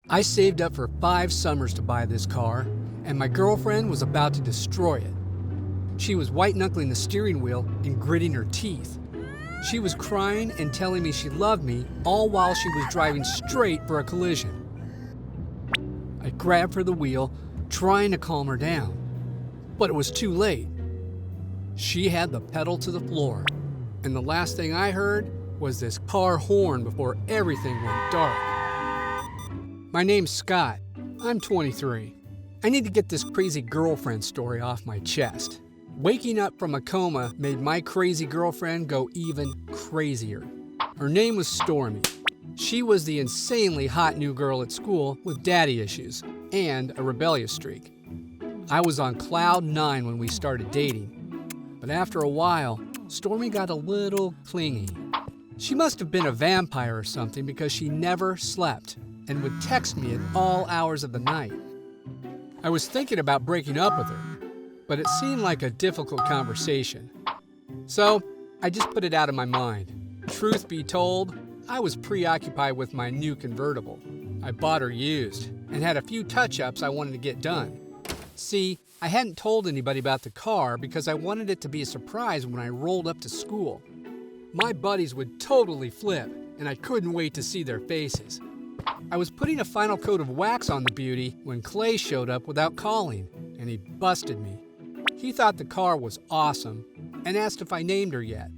I saved up for 5 summers to buy this car, and my girlfriend was about to destroy it. She was white-knuckling the steering wheel and gritting her teeth. She was crying and telling me she loved me, all while she was driving straight for a collision. I grabbed for the wheel, trying to calm her down, but it was too late. She had the pedal to the floor, and the last thing I heard was this car horn before everything went dark. My name's Scott. I'm 23. I need to get this crazy girlfriend story off my chest. Waking up from a coma made my crazy girlfriend go even crazier. Her name was Stormy. She was the insanely hot new girl at school with daddy issues and a rebellious streak. I was on cloud 9 when we started dating, but after a while, Stormy got a little clingy. She must have been a vampire or something because she never slept and would text me at all hours of the night. I was thinking about breaking up with her, but it seemed like a difficult conversation. So I just put it out of my mind. Truth be told, I was preoccupied with my new convertible. I bought her used and had a few touch-ups I wanted to get done. See, I hadn't told anybody about the car because I wanted it to be a surprise when I rolled up to school. My buddies would totally flip, and I couldn't wait to see their faces. I was putting a final coat of wax on the beauty when Clay showed up without calling, and he busted me. He thought the car was awesome and asked if I named her yet.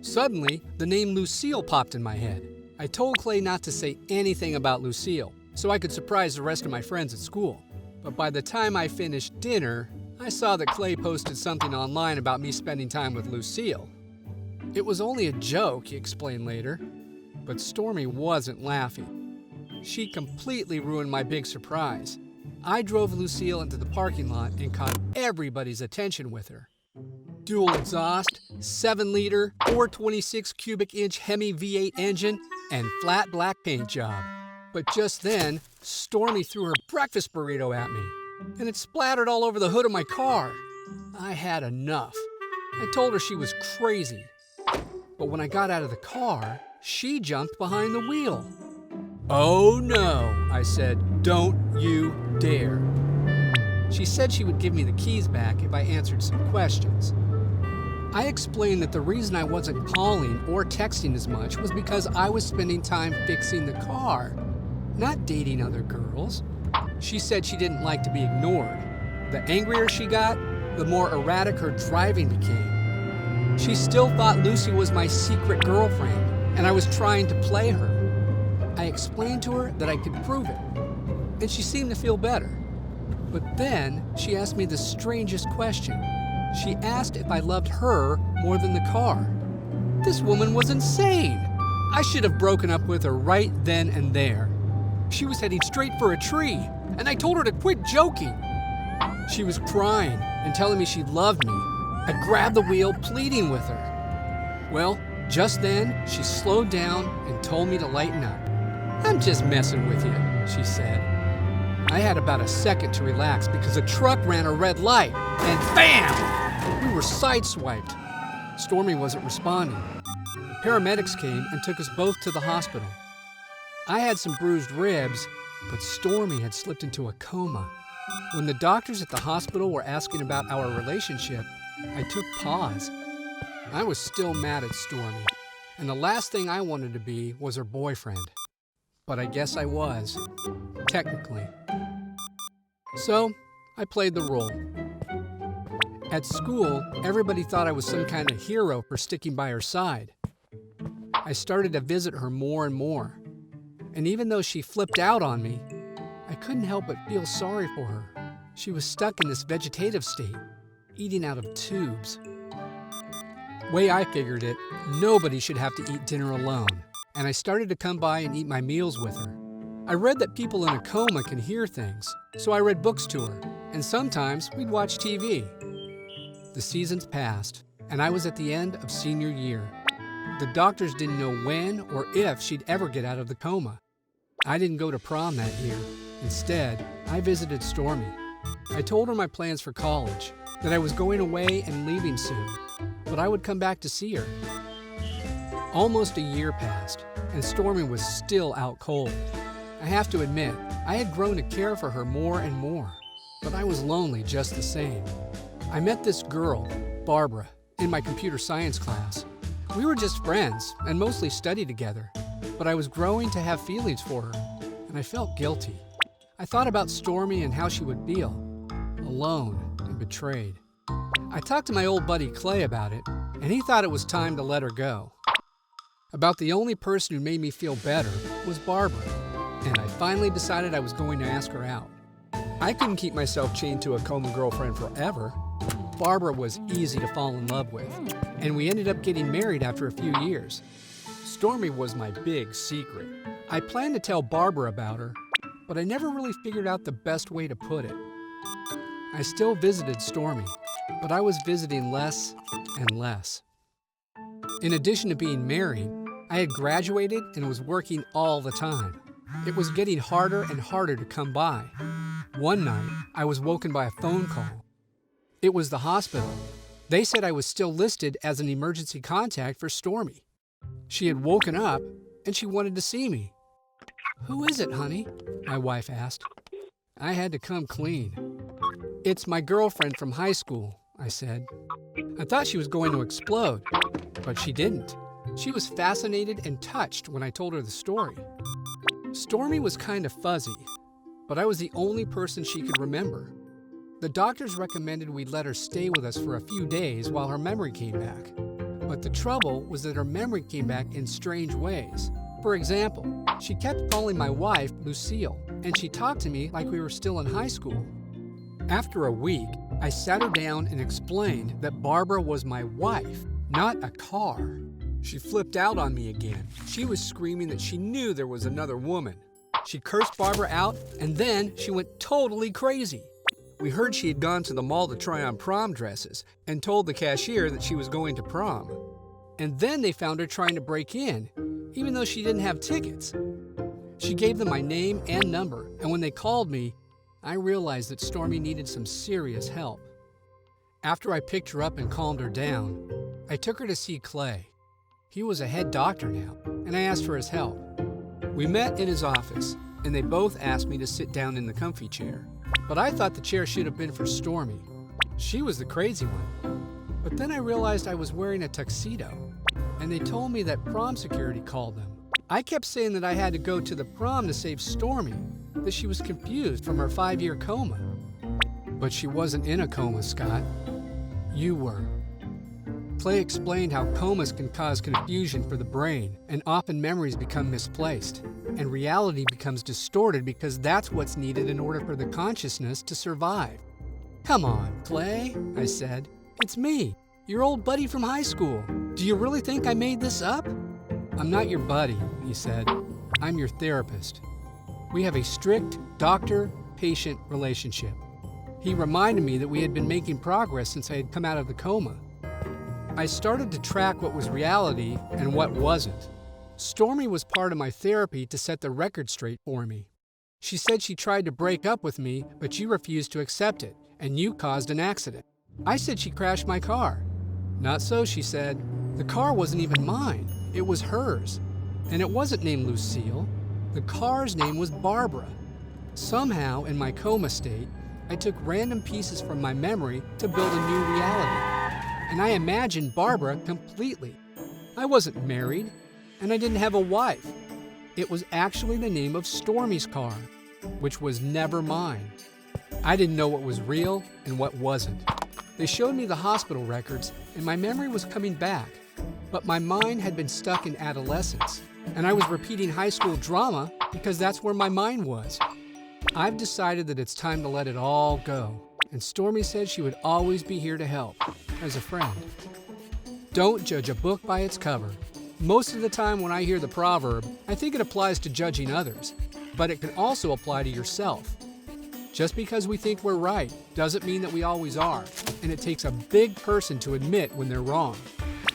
Suddenly, the name Lucille popped in my head. I told Clay not to say anything about Lucille so I could surprise the rest of my friends at school. But by the time I finished dinner, I saw that Clay posted something online about me spending time with Lucille. It was only a joke, he explained later, but Stormy wasn't laughing. She completely ruined my big surprise. I drove Lucille into the parking lot and caught everybody's attention with her. Dual exhaust, 7-liter, 426 cubic inch Hemi V8 engine, and flat black paint job. But just then, Stormy threw her breakfast burrito at me, and it splattered all over the hood of my car. I had enough. I told her she was crazy. But when I got out of the car, she jumped behind the wheel. "Oh no," I said, "don't you dare." She said she would give me the keys back if I answered some questions. I explained that the reason I wasn't calling or texting as much was because I was spending time fixing the car, not dating other girls. She said she didn't like to be ignored. The angrier she got, the more erratic her driving became. She still thought Lucy was my secret girlfriend, and I was trying to play her. I explained to her that I could prove it, and she seemed to feel better. But then she asked me the strangest question. She asked if I loved her more than the car. This woman was insane. I should have broken up with her right then and there. She was heading straight for a tree, and I told her to quit joking. She was crying and telling me she loved me. I grabbed the wheel, pleading with her. Well, just then, she slowed down and told me to lighten up. "I'm just messing with you," she said. I had about a second to relax because a truck ran a red light, and bam! We were sideswiped. Stormy wasn't responding. The paramedics came and took us both to the hospital. I had some bruised ribs, but Stormy had slipped into a coma. When the doctors at the hospital were asking about our relationship, I took pause. I was still mad at Stormy, and the last thing I wanted to be was her boyfriend. But I guess I was, technically. So, I played the role. At school, everybody thought I was some kind of hero for sticking by her side. I started to visit her more and more. And even though she flipped out on me, I couldn't help but feel sorry for her. She was stuck in this vegetative state, eating out of tubes. Way I figured it, nobody should have to eat dinner alone, and I started to come by and eat my meals with her. I read that people in a coma can hear things, so I read books to her, and sometimes we'd watch TV. The seasons passed, and I was at the end of senior year. The doctors didn't know when or if she'd ever get out of the coma. I didn't go to prom that year. Instead, I visited Stormy. I told her my plans for college, that I was going away and leaving soon, but I would come back to see her. Almost a year passed, and Stormy was still out cold. I have to admit, I had grown to care for her more and more, but I was lonely just the same. I met this girl, Barbara, in my computer science class. We were just friends and mostly studied together, but I was growing to have feelings for her, and I felt guilty. I thought about Stormy and how she would feel, alone and betrayed. I talked to my old buddy Clay about it, and he thought it was time to let her go. About the only person who made me feel better was Barbara, and I finally decided I was going to ask her out. I couldn't keep myself chained to a Coma girlfriend forever. Barbara was easy to fall in love with, and we ended up getting married after a few years. Stormy was my big secret. I planned to tell Barbara about her, but I never really figured out the best way to put it. I still visited Stormy, but I was visiting less and less. In addition to being married, I had graduated and was working all the time. It was getting harder and harder to come by. One night, I was woken by a phone call. It was the hospital. They said I was still listed as an emergency contact for Stormy. She had woken up and she wanted to see me. "Who is it, honey?" my wife asked. I had to come clean. "It's my girlfriend from high school," I said. I thought she was going to explode, but she didn't. She was fascinated and touched when I told her the story. Stormy was kind of fuzzy, but I was the only person she could remember. The doctors recommended we let her stay with us for a few days while her memory came back. But the trouble was that her memory came back in strange ways. For example, she kept calling my wife Lucille, and she talked to me like we were still in high school. After a week, I sat her down and explained that Barbara was my wife, not a car. She flipped out on me again. She was screaming that she knew there was another woman. She cursed Barbara out, and then she went totally crazy. We heard she had gone to the mall to try on prom dresses and told the cashier that she was going to prom. And then they found her trying to break in, even though she didn't have tickets. She gave them my name and number, and when they called me, I realized that Stormy needed some serious help. After I picked her up and calmed her down, I took her to see Clay. He was a head doctor now, and I asked for his help. We met in his office, and they both asked me to sit down in the comfy chair. But I thought the chair should have been for Stormy. She was the crazy one. But then I realized I was wearing a tuxedo, and they told me that prom security called them. I kept saying that I had to go to the prom to save Stormy, that she was confused from her 5-year coma. But she wasn't in a coma, Scott. You were. Clay explained how comas can cause confusion for the brain, and often memories become misplaced, and reality becomes distorted because that's what's needed in order for the consciousness to survive. "Come on, Clay," I said. "It's me, your old buddy from high school. Do you really think I made this up?" "I'm not your buddy," he said. "I'm your therapist. We have a strict doctor-patient relationship." He reminded me that we had been making progress since I had come out of the coma. I started to track what was reality and what wasn't. Stormy was part of my therapy to set the record straight for me. She said she tried to break up with me, but you refused to accept it, and you caused an accident. I said she crashed my car. "Not so," she said. "The car wasn't even mine. It was hers. And it wasn't named Lucille. The car's name was Barbara." Somehow, in my coma state, I took random pieces from my memory to build a new reality. And I imagined Barbara completely. I wasn't married, and I didn't have a wife. It was actually the name of Stormy's car, which was never mine. I didn't know what was real and what wasn't. They showed me the hospital records, and my memory was coming back. But my mind had been stuck in adolescence, and I was repeating high school drama because that's where my mind was. I've decided that it's time to let it all go, and Stormy said she would always be here to help, as a friend. Don't judge a book by its cover. Most of the time when I hear the proverb, I think it applies to judging others, but it can also apply to yourself. Just because we think we're right doesn't mean that we always are, and it takes a big person to admit when they're wrong.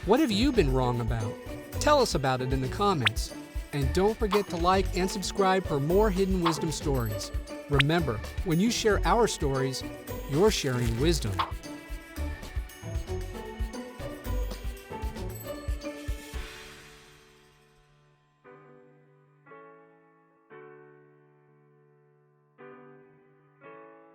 What have you been wrong about? Tell us about it in the comments. And don't forget to like and subscribe for more hidden wisdom stories. Remember, when you share our stories, you're sharing wisdom.